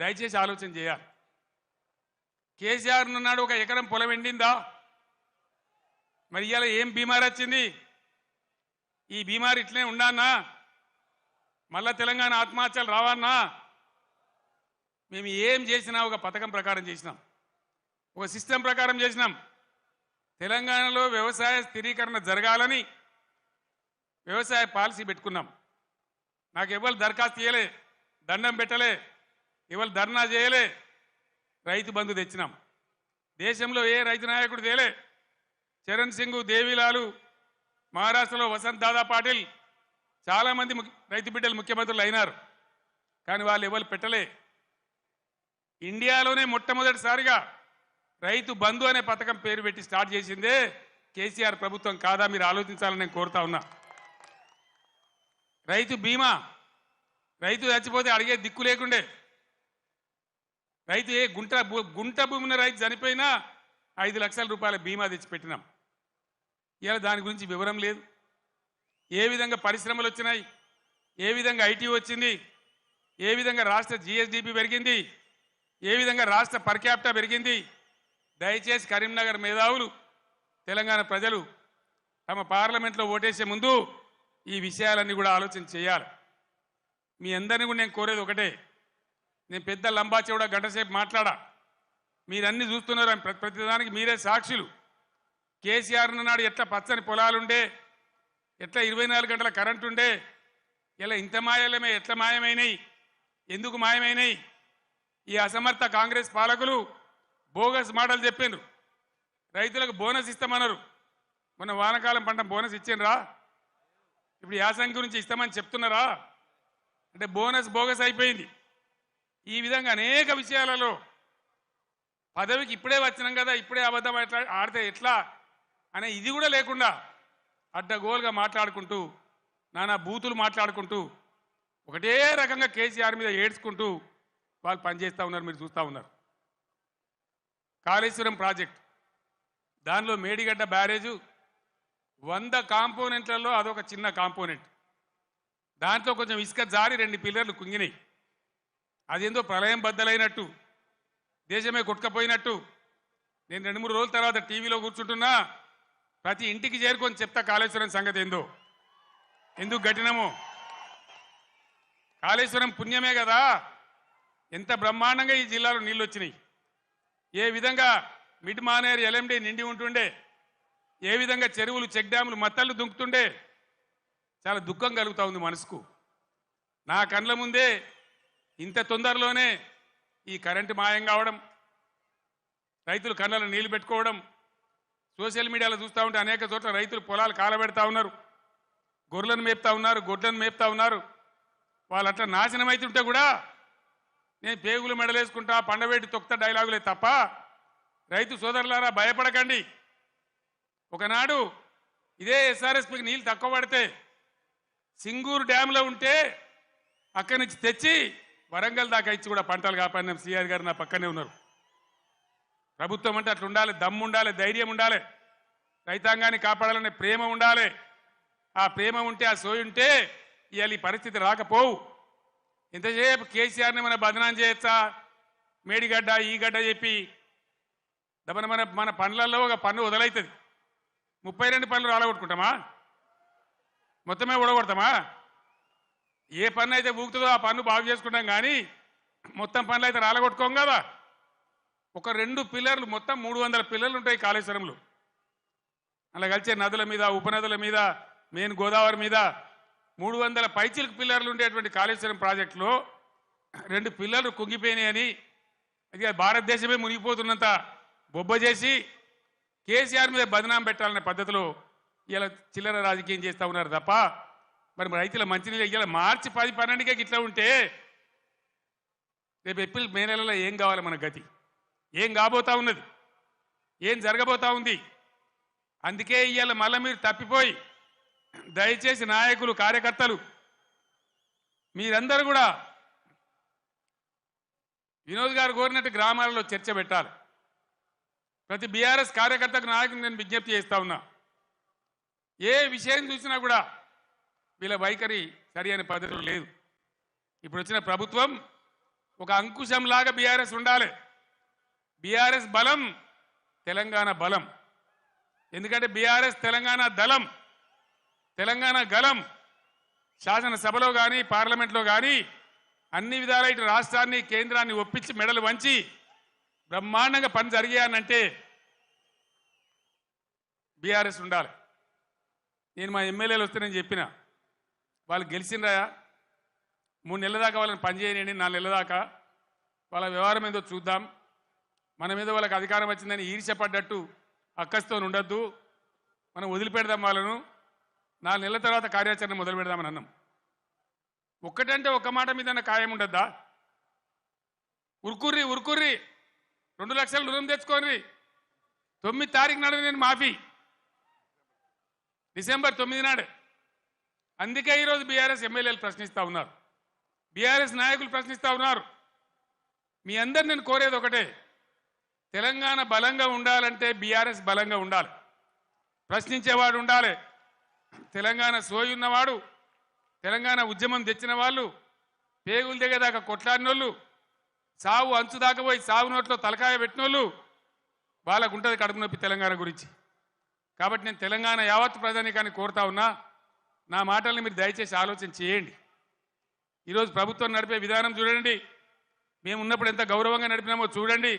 దయచేసి ఆలోచన చేయాలి. కేసీఆర్ ఉన్నాడు, ఒక ఎకరం పొలం ఎండిందా? మరి ఇవాళ ఏం బీమారి వచ్చింది? ఈ బీమారి ఇట్లనే ఉండానా? మళ్ళా తెలంగాణ ఆత్మహత్యలు రావన్నా? మేము ఏం చేసినా ఒక పథకం ప్రకారం చేసినాం, ఒక సిస్టమ్ ప్రకారం చేసినాం. తెలంగాణలో వ్యవసాయ స్థిరీకరణ జరగాలని వ్యవసాయ పాలసీ పెట్టుకున్నాం. నాకు ఎవరు దరఖాస్తు చేయలే, దండం పెట్టలే, ఎవరు ధర్నా చేయలే. రైతు బంధు తెచ్చినాం. దేశంలో ఏ రైతు నాయకుడు తేలే. చరణ్ సింగ్, దేవిలాలు, మహారాష్ట్రలో వసంత్ దాదా పాటిల్, చాలామంది రైతు బిడ్డలు ముఖ్యమంత్రులు అయినారు. కానీ వాళ్ళు ఎవరు పెట్టలే. ఇండియాలోనే మొట్టమొదటిసారిగా రైతు బంధు అనే పథకం పేరు పెట్టి స్టార్ట్ చేసిందే కేసీఆర్ ప్రభుత్వం కాదా? మీరు ఆలోచించాలని నేను కోరుతా ఉన్నా. రైతు బీమా, రైతు చచ్చిపోతే అడిగే దిక్కు లేకుండే. రైతు ఏ గుంట భూమిన రైతు చనిపోయినా 5 లక్షల రూపాయల బీమా తెచ్చిపెట్టినాం. ఇలా దాని గురించి వివరం లేదు. ఏ విధంగా పరిశ్రమలు వచ్చినాయి, ఏ విధంగా ఐటీ వచ్చింది, ఏ విధంగా రాష్ట్ర జిఎస్డిపి పెరిగింది, ఏ విధంగా రాష్ట్ర పర్ క్యాపిటా పెరిగింది. దయచేసి కరీంనగర్ మేధావులు, తెలంగాణ ప్రజలు తమ పార్లమెంట్లో ఓటేసే ముందు ఈ విషయాలన్నీ కూడా ఆలోచన చేయాలి. మీ అందరినీ కూడా నేను కోరేది ఒకటే. నేను పెద్ద లంబా చెవుడా గంటసేపు మాట్లాడా, మీరన్నీ చూస్తున్నారు, ప్రతిదానికి మీరే సాక్షులు. కేసీఆర్ నాడు ఎట్లా పచ్చని పొలాలుండే, ఎట్లా 24 గంటల కరెంటు ఉండే, ఇలా ఇంత మాయలమే ఎట్లా మాయమైనాయి, ఎందుకు మాయమైనాయి? ఈ అసమర్థ కాంగ్రెస్ పాలకులు బోగస్ మాటలు చెప్పిండ్రు. రైతులకు బోనస్ ఇస్తామన్నారు. మొన్న వానకాలం పంట బోనస్ ఇచ్చిండ్రా? ఇప్పుడు యాసంగి గురించి ఇస్తామని చెప్తున్నారా? అంటే బోనస్ బోగస్ అయిపోయింది. ఈ విధంగా అనేక విషయాలలో పదవికి ఇప్పుడే వచ్చినాం కదా, ఇప్పుడే అబద్ధం ఎట్లా ఆడితే ఎట్లా అనే ఇది కూడా లేకుండా అడ్డగోలుగా మాట్లాడుకుంటూ, నానా బూతులు మాట్లాడుకుంటూ, ఒకటే రకంగా కేసీఆర్ మీద ఏడ్చుకుంటూ వాళ్ళు పనిచేస్తూ ఉన్నారు. మీరు చూస్తూ ఉన్నారు. కాళేశ్వరం ప్రాజెక్ట్, దానిలో మేడిగడ్డ బ్యారేజు 100 కాంపోనెంట్లలో అదొక చిన్న కాంపోనెంట్. దాంట్లో కొంచెం ఇసుక జారి 2 పిల్లర్లు కుంగినాయి. అదేందో ప్రళయం బద్దలైనట్టు, దేశమే కొట్టుకపోయినట్టు. నేను 2-3 రోజుల తర్వాత టీవీలో కూర్చుంటున్నా, ప్రతి ఇంటికి చేరుకొని చెప్తా కాళేశ్వరం సంగతి ఏందో, ఎందుకు కట్టినామో. కాళేశ్వరం పుణ్యమే కదా, ఎంత బ్రహ్మాండంగా ఈ జిల్లాలో నీళ్ళు వచ్చినాయి. ఏ విధంగా మిడ్ మానేరు ఎల్ఎండి నిండి ఉంటుండే, ఏ విధంగా చెరువులు చెక్ డ్యాములు మత్తళ్ళు దుంకుతుండే. చాలా దుఃఖం కలుగుతూ ఉంది మనసుకు. నా కండ్ల ముందే ఇంత తొందరలోనే ఈ కరెంటు మాయం కావడం, రైతులు కళ్ళలో నీళ్లు పెట్టుకోవడం, సోషల్ మీడియాలో చూస్తూ ఉంటే అనేక చోట్ల రైతులు పొలాలు కాలబెడతా ఉన్నారు, గొర్రెలను మేపుతా ఉన్నారు, గొడ్లను మేపుతా ఉన్నారు. వాళ్ళు అట్లా నాశనం అవుతుంటే కూడా నేను పేగులు మెడలేసుకుంటా, పండవేటి తొక్త డైలాగులే తప్ప, రైతు సోదరులారా భయపడకండి. ఒకనాడు ఇదే ఎస్ఆర్ఎస్పీకి నీళ్ళు తక్కువ పడితే సింగూరు డ్యాంలో ఉంటే అక్కడి నుంచి తెచ్చి వరంగల్ దాకా ఇచ్చి కూడా పంటలు కాపాడిన సిఆర్ గారు నా పక్కనే ఉన్నారు. ప్రభుత్వం అంటే అట్లా ఉండాలి, దమ్ము ఉండాలి, ధైర్యం ఉండాలి, రైతాంగాన్ని కాపాడాలనే ప్రేమ ఉండాలి. ఆ ప్రేమ ఉంటే, ఆ సోయి ఉంటే ఇవాళ ఈ పరిస్థితి రాకపోవు. ఎంతసేపు కేసీఆర్ని మన బదనాం చేయొచ్చా, మేడిగడ్డ ఈ గడ్డ చెప్పి మన మన మన పనులలో ఒక పన్ను వదలవుతుంది. 32 పనులు రాలగొట్టుకుంటామా? మొత్తమే ఊడగొడతామా? ఏ పన్ను అయితే ఊగుతుందో ఆ పన్ను బాగు చేసుకుంటాం, కానీ మొత్తం పనులు అయితే రాలగొట్టుకోం కదా. ఒక 2 పిల్లర్లు, మొత్తం 300 పిల్లర్లు ఉంటాయి కాళేశ్వరంలో. అలా కలిసే నదుల మీద, ఉపనదుల మీద, మెయిన్ గోదావరి మీద 300 పైచిలకు పిల్లర్లు ఉండేటువంటి కాళేశ్వరం ప్రాజెక్టులో 2 పిల్లర్లు కుంగిపోయినాయని, అది భారతదేశమే మునిగిపోతున్నంత బొబ్బ చేసి కేసీఆర్ మీద బదనాం పెట్టాలనే పద్ధతిలో ఇలా చిల్లర రాజకీయం చేస్తూ ఉన్నారు తప్ప, మరి రైతుల మంచినీళ్ళు ఇలా మార్చి 10-12కే ఇట్లా ఉంటే రేపు ఏప్రిల్ మే నెలలో ఏం కావాలి మన గతి? ఏం కాబోతా ఉన్నది? ఏం జరగబోతా ఉంది? అందుకే ఇవాళ మళ్ళీ మీరు తప్పిపోయి, దయచేసి నాయకులు, కార్యకర్తలు మీరందరూ కూడా వినోద్ గారు కోరినట్టు గ్రామాలలో చర్చ పెట్టాలి. ప్రతి బీఆర్ఎస్ కార్యకర్తకు, నాయకులు నేను విజ్ఞప్తి చేస్తా ఉన్నా, ఏ విషయం చూసినా కూడా వీళ్ళ వైఖరి సరి అయిన పద్ధతిలో లేదు. ఇప్పుడు వచ్చిన ప్రభుత్వం ఒక అంకుశంలాగా బీఆర్ఎస్ ఉండాలి. బీఆర్ఎస్ బలం తెలంగాణ బలం. ఎందుకంటే బీఆర్ఎస్ తెలంగాణ దళం, తెలంగాణ గలం. శాసనసభలో కానీ పార్లమెంట్లో కానీ అన్ని విధాల ఇటు రాష్ట్రాన్ని కేంద్రాన్ని ఒప్పించి మెడలు వంచి బ్రహ్మాండంగా పని జరిగాయనంటే బీఆర్ఎస్ ఉండాలి. నేను మా ఎమ్మెల్యేలు వస్తే నేను చెప్పిన వాళ్ళు గెలిచిండ్రా 3 నెలల దాకా వాళ్ళని పనిచేయనండి, 4 నెలల దాకా వాళ్ళ వ్యవహారం ఏదో చూద్దాం, మన మీద వాళ్ళకి అధికారం వచ్చిందని ఈర్ష్యపడ్డట్టు అక్కస్తో ఉండొద్దు, మనం వదిలిపెడదాం వాళ్ళను, 4 నెలల తర్వాత కార్యాచరణ మొదలు పెడదామని అన్నాం. ఒక్కటంటే ఒక్క మాట మీద ఖాయం ఉండద్దా? ఉరుకుర్రి 2 లక్షల రుణం తెచ్చుకోండి, 9 తారీఖు నాడు నేను మాఫీ, డిసెంబర్ 9 నాడు. అందుకే ఈరోజు బీఆర్ఎస్ ఎమ్మెల్యేలు ప్రశ్నిస్తూ ఉన్నారు, బీఆర్ఎస్ నాయకులు ప్రశ్నిస్తూ ఉన్నారు. మీ అందరు నేను కోరేది ఒకటే, తెలంగాణ బలంగా ఉండాలంటే బీఆర్ఎస్ బలంగా ఉండాలి, ప్రశ్నించేవాడు ఉండాలి. తెలంగాణ సోయి ఉన్నవాడు, తెలంగాణ ఉద్యమం తెచ్చిన వాళ్ళు, పేగులు దిగేదాకా కొట్లాడినోళ్ళు, సావు అంచు దాకా పోయి సాగు నోట్లో తలకాయ పెట్టినోళ్ళు, వాళ్ళకు ఉంటుంది కడుపు నొప్పి తెలంగాణ గురించి. కాబట్టి నేను తెలంగాణ యావత్తు ప్రజానీకాన్ని కోరుతా ఉన్నా, నా మాటల్ని మీరు దయచేసి ఆలోచన చేయండి. ఈరోజు ప్రభుత్వం నడిపే విధానం చూడండి, మేము ఉన్నప్పుడు ఎంత గౌరవంగా నడిపినామో చూడండి,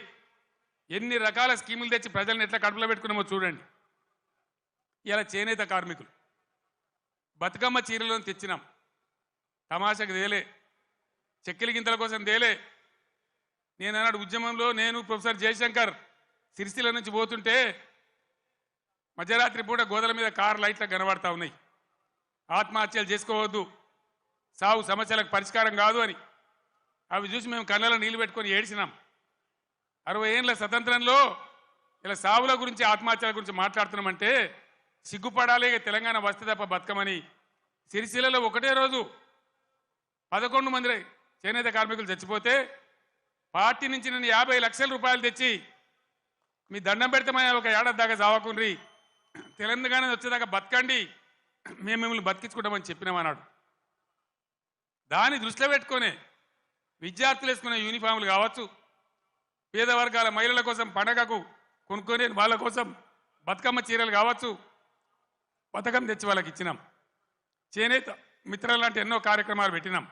ఎన్ని రకాల స్కీములు తెచ్చి ప్రజల్ని ఎట్లా కడుపులో పెట్టుకున్నామో చూడండి. ఇలా చేనేత కార్మికులు బతుకమ్మ చీరలను తెచ్చినాం, తమాషకు తేలే, చెక్కిలి గింతల కోసం తేలే. నేను అన్నాడు ఉద్యమంలో నేను ప్రొఫెసర్ జయశంకర్ సిరిసిల్ల నుంచి పోతుంటే మధ్యరాత్రి పూట గోదల మీద కారు లైట్లు కనబడతా ఉన్నాయి, ఆత్మహత్యలు చేసుకోవద్దు, సాగు సమస్యలకు పరిష్కారం కాదు అని. అవి చూసి మేము కళ్ళలో నీళ్లు పెట్టుకొని ఏడ్చినాం. 60 ఏళ్ళ స్వతంత్రంలో ఇలా సావుల గురించి ఆత్మహత్యల గురించి మాట్లాడుతున్నామంటే సిగ్గుపడాలి. తెలంగాణ వస్తే తప్ప బతకమని సిరిసిల్లలో ఒకటే రోజు 11 మంది చేనేత కార్మికులు చచ్చిపోతే పార్టీ నుంచి నేను 50 లక్షల రూపాయలు తెచ్చి మీ దండం పెడతామని ఒక ఏడాది దాకా చావకుండ్రి, తెలంగాణ వచ్చేదాకా బతకండి, మేము మిమ్మల్ని బతికించుకుంటామని చెప్పినామన్నాడు. దాన్ని దృష్టిలో పెట్టుకొని విద్యార్థులు వేసుకునే యూనిఫామ్లు కావచ్చు, పేద వర్గాల మహిళల కోసం పండగకు కొనుక్కొని వాళ్ళ కోసం బతుకమ్మ చీరలు కావచ్చు, పథకం తెచ్చి వాళ్ళకి ఇచ్చినాం. చేనేత మిత్రులు లాంటి ఎన్నో కార్యక్రమాలు పెట్టినాం.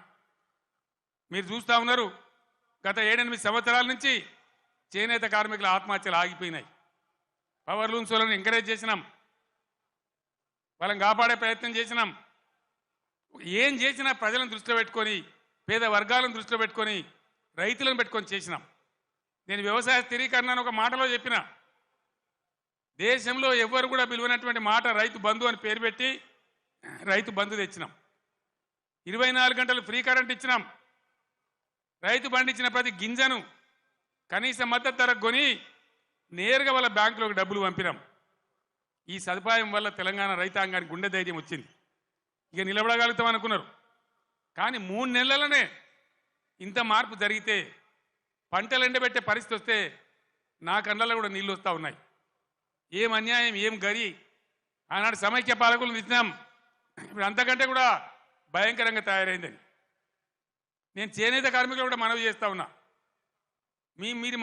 మీరు చూస్తూ ఉన్నారు, గత 7-8 సంవత్సరాల నుంచి చేనేత కార్మికుల ఆత్మహత్యలు ఆగిపోయినాయి. పవర్ లూమ్స్ వాళ్ళని ఎంకరేజ్ చేసినాం, వాళ్ళని కాపాడే ప్రయత్నం చేసినాం. ఏం చేసినా ప్రజలను దృష్టిలో పెట్టుకొని, పేద వర్గాలను దృష్టిలో పెట్టుకొని, రైతులను పెట్టుకొని చేసినాం. నేను వ్యవసాయ స్థిరీకరణ అని ఒక మాటలో చెప్పిన, దేశంలో ఎవరు కూడా పిలువనటువంటి మాట రైతు బంధు అని పేరు పెట్టి రైతు బంధు తెచ్చినాం. 24 గంటలు ఫ్రీ కరెంట్ ఇచ్చినాం. రైతు పండించిన ప్రతి గింజను కనీస మద్దతు ధరకు కొని నేరుగా వాళ్ళ బ్యాంకులోకి డబ్బులు పంపినాం. ఈ సదుపాయం వల్ల తెలంగాణ రైతాంగానికి గుండె ధైర్యం వచ్చింది. ఇక నిలబడగలుగుతాం అనుకున్నారు, కానీ 3 నెలలనే ఇంత మార్పు జరిగితే, పంటలు ఎండబెట్టే పరిస్థితి వస్తే నా కళ్ళల్లో కూడా నీళ్ళు వస్తూ ఉన్నాయి. ఏం అన్యాయం, ఏం గరి. ఆనాడు సమైక్య పాలకులు ఇచ్చినాం, ఇప్పుడు అంతకంటే కూడా భయంకరంగా తయారైందని. నేను చేనేత కార్మికులు కూడా మనవి చేస్తా ఉన్నా, మీరు